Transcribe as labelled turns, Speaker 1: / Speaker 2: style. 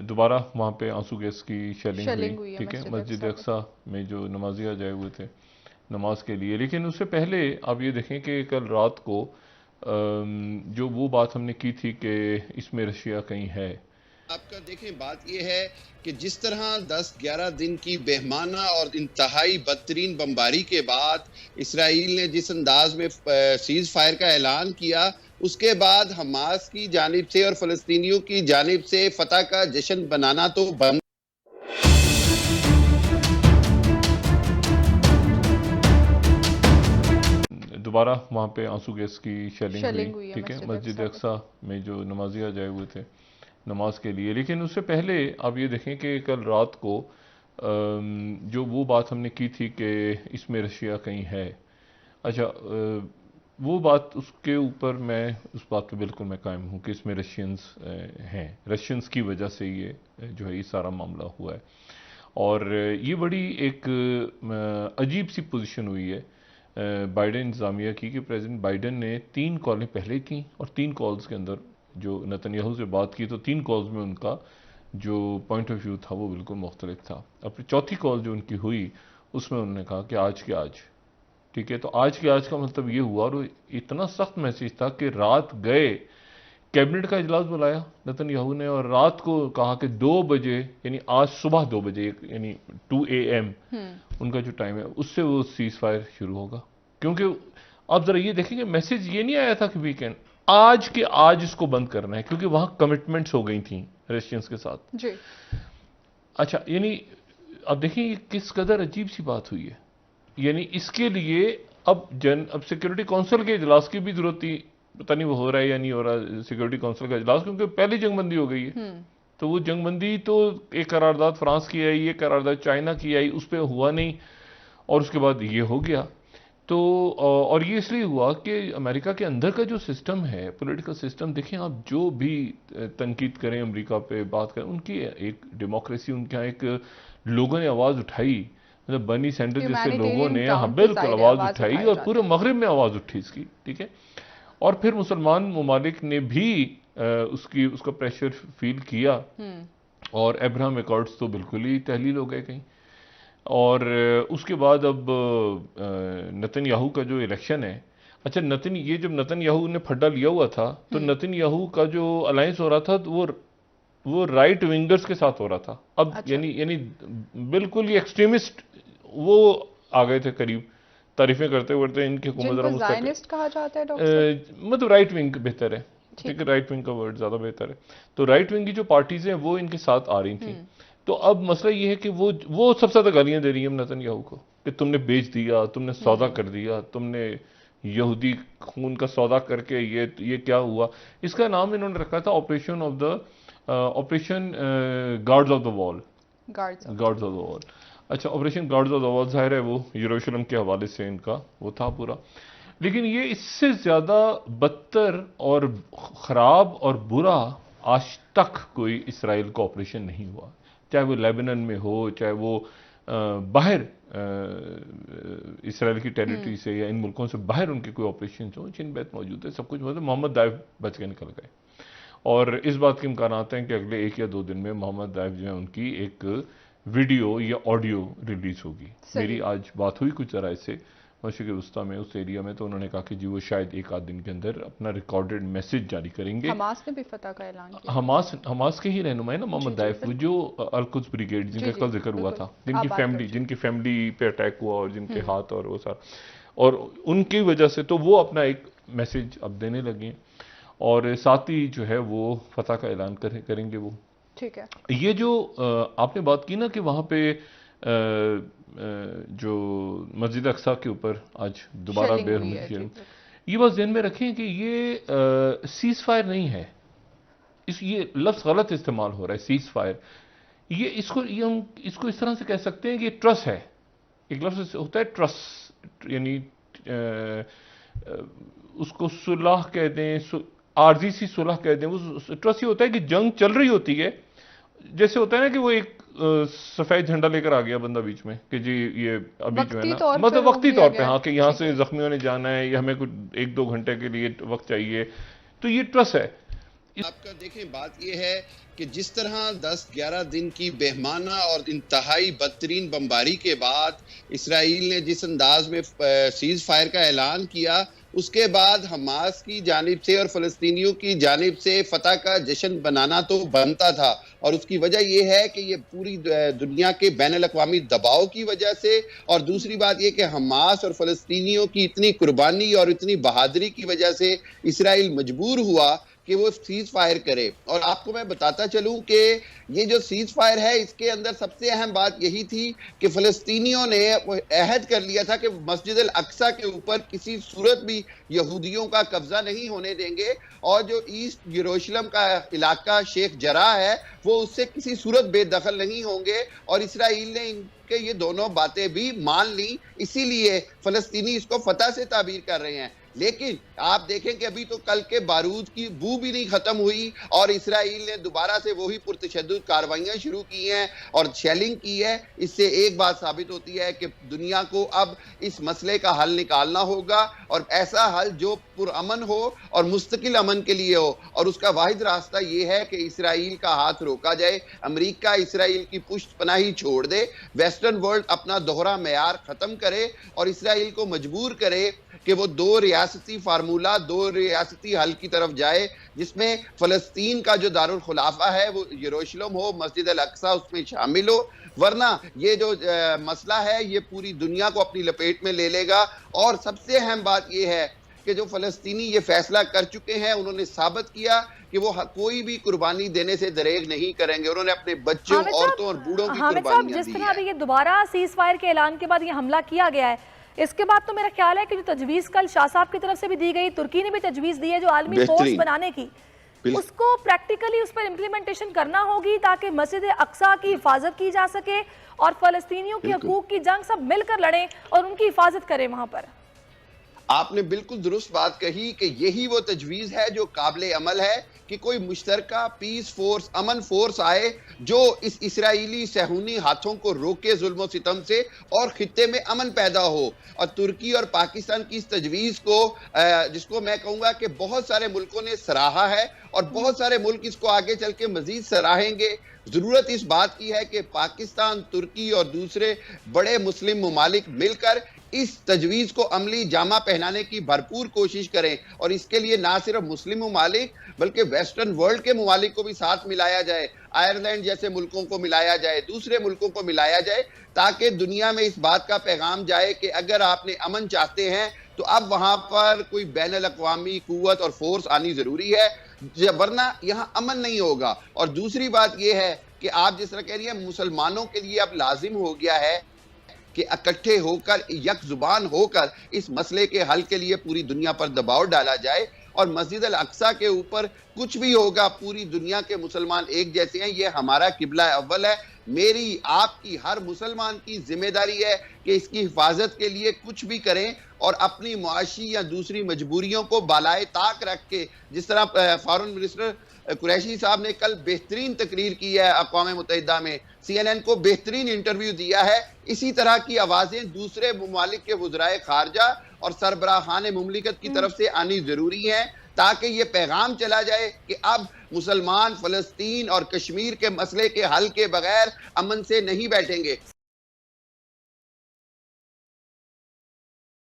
Speaker 1: دوبارہ وہاں پہ آنسو گیس کی شیلنگ
Speaker 2: ہوئی
Speaker 1: ہوئی،
Speaker 2: ہے
Speaker 1: ٹھیک ہے،
Speaker 2: مسجد
Speaker 1: مسجد
Speaker 2: اقصی
Speaker 1: اقصیٰ میں جو نمازی آ جائے ہوئے تھے نماز کے لیے. لیکن اس سے پہلے آپ یہ دیکھیں کہ کل رات کو جو وہ بات ہم نے کی تھی کہ اس میں رشیا کہیں ہے.
Speaker 3: آپ کا دیکھیں بات یہ ہے کہ جس طرح 10-11 دن کی بہمانہ اور انتہائی بدترین بمباری کے بعد اسرائیل نے جس انداز میں سیز فائر کا اعلان کیا، اس کے بعد حماس کی جانب سے اور فلسطینیوں کی جانب سے فتح کا جشن بنانا تو بند.
Speaker 1: دوبارہ وہاں پہ آنسو گیس کی شیلنگ
Speaker 2: ہوئی
Speaker 1: ہوئی،
Speaker 2: ہے
Speaker 1: ٹھیک ہے،
Speaker 2: مسجد
Speaker 1: مسجد
Speaker 2: اقصی
Speaker 1: اقصیٰ میں جو نمازی آ جائے ہوئے تھے نماز کے لیے. لیکن اس سے پہلے آپ یہ دیکھیں کہ کل رات کو جو وہ بات ہم نے کی تھی کہ اس میں رشیا کہیں ہے. اچھا، وہ بات اس کے اوپر میں اس بات پہ بالکل میں قائم ہوں کہ اس میں رشینز ہیں، رشینز کی وجہ سے یہ جو ہے یہ سارا معاملہ ہوا ہے. اور یہ بڑی ایک عجیب سی پوزیشن ہوئی ہے بائیڈن انتظامیہ کی کہ پریزیڈنٹ بائیڈن نے 3 کالیں پہلے کی اور 3 کالز کے اندر جو نتن یاہو سے بات کی تو 3 کالز میں ان کا جو پوائنٹ آف ویو تھا وہ بالکل مختلف تھا. اب چوتھی کال جو ان کی ہوئی اس میں انہوں نے کہا کہ آج کے آج، ٹھیک ہے، تو آج کے آج کا مطلب یہ ہوا، اور وہ اتنا سخت میسیج تھا کہ رات گئے کیبنٹ کا اجلاس بلایا نتن یاہو نے اور رات کو کہا کہ 2 بجے یعنی آج صبح 2 بجے یعنی 2 AM ان کا جو ٹائم ہے اس سے وہ سیز فائر شروع ہوگا. کیونکہ آپ ذرا یہ دیکھیں کہ میسج یہ نہیں آیا تھا کہ ویکینڈ، آج کے آج اس کو بند کرنا ہے کیونکہ وہاں کمٹمنٹس ہو گئی تھیں رشینز کے ساتھ.
Speaker 2: جی
Speaker 1: اچھا، یعنی اب دیکھیں یہ کس قدر عجیب سی بات ہوئی ہے. یعنی اس کے لیے اب سیکورٹی کونسل کے اجلاس کی بھی ضرورت تھی. پتہ نہیں وہ ہو رہا ہے یا نہیں ہو رہا سیکورٹی کونسل کا اجلاس، کیونکہ پہلی جنگ بندی ہو گئی ہے. تو وہ جنگ بندی تو ایک قرارداد فرانس کی آئی، ایک قرارداد چائنا کی آئی، اس پہ ہوا نہیں اور اس کے بعد یہ ہو گیا. تو اور یہ اس لیے ہوا کہ امریکہ کے اندر کا جو سسٹم ہے پولیٹیکل سسٹم، دیکھیں آپ جو بھی تنقید کریں امریکہ پہ بات کریں، ان کی ایک ڈیموکریسی، ان کے ایک لوگوں نے آواز اٹھائی، مطلب برنی سینڈرز جیسے لوگوں نے ہاں بالکل آواز اٹھائی اور پورے مغرب میں آواز اٹھی اس کی، ٹھیک ہے. اور پھر مسلمان ممالک نے بھی اس کا پریشر فیل کیا اور ابراہم ایکارڈز تو بالکل ہی تحلیل ہو گئے کہیں. اور اس کے بعد اب نتن یاہو کا جو الیکشن ہے، اچھا یہ جب نتن یاہو نے پھڈا لیا ہوا تھا تو نتن یاہو کا جو الائنس ہو رہا تھا وہ رائٹ ونگرز کے ساتھ ہو رہا تھا. اب یعنی بالکل ہی ایکسٹریمسٹ وہ آ گئے تھے قریب، تعریفیں کرتے ان کی حکومت ذرا
Speaker 2: زائنسٹ کہا جاتا ہے ڈاکٹر
Speaker 1: مطلب رائٹ ونگ بہتر ہے، ٹھیک ہے، رائٹ ونگ کا ورڈ زیادہ بہتر ہے. تو رائٹ ونگ کی جو پارٹیز ہیں وہ ان کے ساتھ آ رہی تھیں. تو اب مسئلہ یہ ہے کہ وہ سب سے زیادہ گالیاں دے رہی ہیں نتن یاہو کو کہ تم نے بیچ دیا، تم نے سودا کر دیا، تم نے یہودی خون کا سودا کر کے یہ کیا ہوا. اس کا نام انہوں نے رکھا تھا آپریشن گارڈز آف دا وال. گارڈز آف دا وال، اچھا آپریشن گارڈز آف دا وال ظاہر ہے وہ یروشلم کے حوالے سے ان کا وہ تھا پورا. لیکن یہ اس سے زیادہ بدتر اور خراب اور برا آج تک کوئی اسرائیل کا آپریشن نہیں ہوا، چاہے وہ لیبنن میں ہو، چاہے وہ باہر اسرائیل کی ٹیریٹری سے یا ان ملکوں سے باہر ان کے کوئی آپریشنز ہوں. چین بیت موجود ہے، سب کچھ موجود ہے. محمد دائف بچ کے نکل گئے اور اس بات کے امکانات ہیں کہ اگلے 1 یا 2 دن میں محمد دائف جو ہے ان کی ایک ویڈیو یا آڈیو ریلیز ہوگی. میری آج بات ہوئی کچھ ذرا اس سے مشرق وسطیٰ میں اس ایریا میں، تو انہوں نے کہا کہ جی وہ شاید 1 آدھ دن کے اندر اپنا ریکارڈڈ میسج جاری کریں گے.
Speaker 2: حماس نے بھی فتح کا اعلان کیا.
Speaker 1: حماس کے ہی رہنمائی نا محمد دائف، وہ جو القدس بریگیڈ جن کا کل ذکر ہوا تھا، جن کی فیملی پہ اٹیک ہوا اور جن کے ہاتھ اور وہ سارا، اور ان کی وجہ سے تو وہ اپنا ایک میسج اب دینے لگے اور ساتھ ہی جو ہے وہ فتح کا اعلان کریں گے وہ.
Speaker 2: ٹھیک ہے.
Speaker 1: یہ جو آپ نے بات کی نا کہ وہاں پہ جو مسجد اقصیٰ کے اوپر آج دوبارہ بے رحمتی، یہ بات ذہن میں رکھیں کہ یہ سیز فائر نہیں ہے، یہ لفظ غلط استعمال ہو رہا ہے سیز فائر. اس کو اس طرح سے کہہ سکتے ہیں کہ یہ ٹرس ہے. ایک لفظ ہوتا ہے ٹرس، یعنی اس کو صلح کہہ دیں، عارضی سی صلح کہہ دیں. وہ ٹرس یہ ہوتا ہے کہ جنگ چل رہی ہوتی ہے، جیسے ہوتا ہے نا کہ وہ ایک سفید جھنڈا لے کر آ گیا بندہ بیچ میں کہ جی یہ ابھی جو ہے نا مطلب وقتی طور پہ ہاں کہ یہاں سے زخمیوں نے جانا ہے یا ہمیں کچھ 1-2 گھنٹے کے لیے وقت چاہیے. تو یہ ٹرس ہے.
Speaker 3: آپ کا دیکھیں بات یہ ہے کہ جس طرح 10-11 دن کی بہمانہ اور انتہائی بدترین بمباری کے بعد اسرائیل نے جس انداز میں سیز فائر کا اعلان کیا، اس کے بعد حماس کی جانب سے اور فلسطینیوں کی جانب سے فتح کا جشن بنانا تو بنتا تھا، اور اس کی وجہ یہ ہے کہ یہ پوری دنیا کے بین الاقوامی دباؤ کی وجہ سے، اور دوسری بات یہ کہ حماس اور فلسطینیوں کی اتنی قربانی اور اتنی بہادری کی وجہ سے اسرائیل مجبور ہوا کہ وہ سیز فائر کرے۔ اور آپ کو میں بتاتا چلوں کہ یہ جو سیز فائر ہے، اس کے اندر سب سے اہم بات یہی تھی کہ فلسطینیوں نے عہد کر لیا تھا کہ مسجد الاقصی کے اوپر کسی صورت بھی یہودیوں کا قبضہ نہیں ہونے دیں گے، اور جو ایسٹ یروشلم کا علاقہ شیخ جراح ہے وہ اس سے کسی صورت بے دخل نہیں ہوں گے، اور اسرائیل نے ان کے یہ دونوں باتیں بھی مان لی، اسی لیے فلسطینی اس کو فتح سے تعبیر کر رہے ہیں۔ لیکن آپ دیکھیں کہ ابھی تو کل کے بارود کی بو بھی نہیں ختم ہوئی، اور اسرائیل نے دوبارہ سے وہی پرتشدد کارروائیاں شروع کی ہیں اور شیلنگ کی ہے۔ اس سے ایک بات ثابت ہوتی ہے کہ دنیا کو اب اس مسئلے کا حل نکالنا ہوگا، اور ایسا حل جو پرامن ہو اور مستقل امن کے لیے ہو، اور اس کا واحد راستہ یہ ہے کہ اسرائیل کا ہاتھ روکا جائے، امریکہ اسرائیل کی پشت پناہی چھوڑ دے، ویسٹرن ورلڈ اپنا دوہرا معیار ختم کرے اور اسرائیل کو مجبور کرے کہ وہ دو ریاستی فارمولہ، دو ریاستی حل کی طرف جائے، جس میں فلسطین کا جو دارالخلافہ ہے وہ یروشلم ہو، مسجد الاقصی اس میں شامل ہو، ورنہ یہ جو مسئلہ ہے یہ پوری دنیا کو اپنی لپیٹ میں لے لے گا۔ اور سب سے اہم بات یہ ہے کہ جو فلسطینی یہ فیصلہ کر چکے ہیں، انہوں نے ثابت کیا کہ وہ کوئی بھی قربانی دینے سے دریغ نہیں کریں گے، انہوں نے اپنے بچوں، عورتوں اور بوڑھوں کی قربانیاں دی ہیں۔
Speaker 4: جس طرح ابھی یہ دوبارہ سیز فائر کے اعلان کے بعد یہ حملہ کیا گیا ہے، اس کے بعد تو میرا خیال ہے کہ جو تجویز کل شاہ صاحب کی طرف سے بھی دی گئی، ترکی نے بھی تجویز دی ہے جو عالمی فورس بنانے کی، اس کو پریکٹیکلی اس پر امپلیمنٹیشن کرنا ہوگی تاکہ مسجد اقصی کی حفاظت کی جا سکے اور فلسطینیوں کے حقوق کی جنگ سب مل کر لڑیں اور ان کی حفاظت کریں وہاں پر۔
Speaker 3: آپ نے بالکل درست بات کہی کہ یہی وہ تجویز ہے جو قابل عمل ہے کہ کوئی مشترکہ پیس فورس، امن فورس آئے جو اس اسرائیلی صہیونی ہاتھوں کو روکے ظلم و ستم سے، اور خطے میں امن پیدا ہو۔ اور ترکی اور پاکستان کی اس تجویز کو، جس کو میں کہوں گا کہ بہت سارے ملکوں نے سراہا ہے، اور بہت سارے ملک اس کو آگے چل کے مزید سراہیں گے۔ ضرورت اس بات کی ہے کہ پاکستان، ترکی اور دوسرے بڑے مسلم ممالک مل کر اس تجویز کو عملی جامہ پہنانے کی بھرپور کوشش کریں، اور اس کے لیے نہ صرف مسلم ممالک بلکہ ویسٹرن ورلڈ کے ممالک کو بھی ساتھ ملایا جائے، آئرلینڈ جیسے ملکوں کو ملایا جائے، دوسرے ملکوں کو ملایا جائے، تاکہ دنیا میں اس بات کا پیغام جائے کہ اگر آپ نے امن چاہتے ہیں تو اب وہاں پر کوئی بین الاقوامی قوت اور فورس آنی ضروری ہے، ورنہ یہاں امن نہیں ہوگا۔ اور دوسری بات یہ ہے کہ آپ جس طرح کہہ رہی ہیں، مسلمانوں کے لیے اب لازم ہو گیا ہے کہ اکٹھے ہو کر، یک زبان ہو کر اس مسئلے کے حل کے لیے پوری دنیا پر دباؤ ڈالا جائے، اور مسجد الاقصی کے اوپر کچھ بھی ہوگا پوری دنیا کے مسلمان ایک جیسے ہیں، یہ ہمارا قبلہ اول ہے۔ میری، آپ کی، ہر مسلمان کی ذمہ داری ہے کہ اس کی حفاظت کے لیے کچھ بھی کریں، اور اپنی معاشی یا دوسری مجبوریوں کو بالائے طاق رکھ کے، جس طرح فارن منسٹر قریشی صاحب نے کل بہترین تقریر کی ہے اقوام متحدہ میں، CNN کو بہترین انٹرویو دیا ہے، اسی طرح کی آوازیں دوسرے ممالک کے وزرائے خارجہ اور سربراہان مملکت کی طرف سے آنی ضروری ہیں، تاکہ یہ پیغام چلا جائے کہ اب مسلمان فلسطین اور کشمیر کے مسئلے کے حل کے بغیر امن سے نہیں بیٹھیں گے۔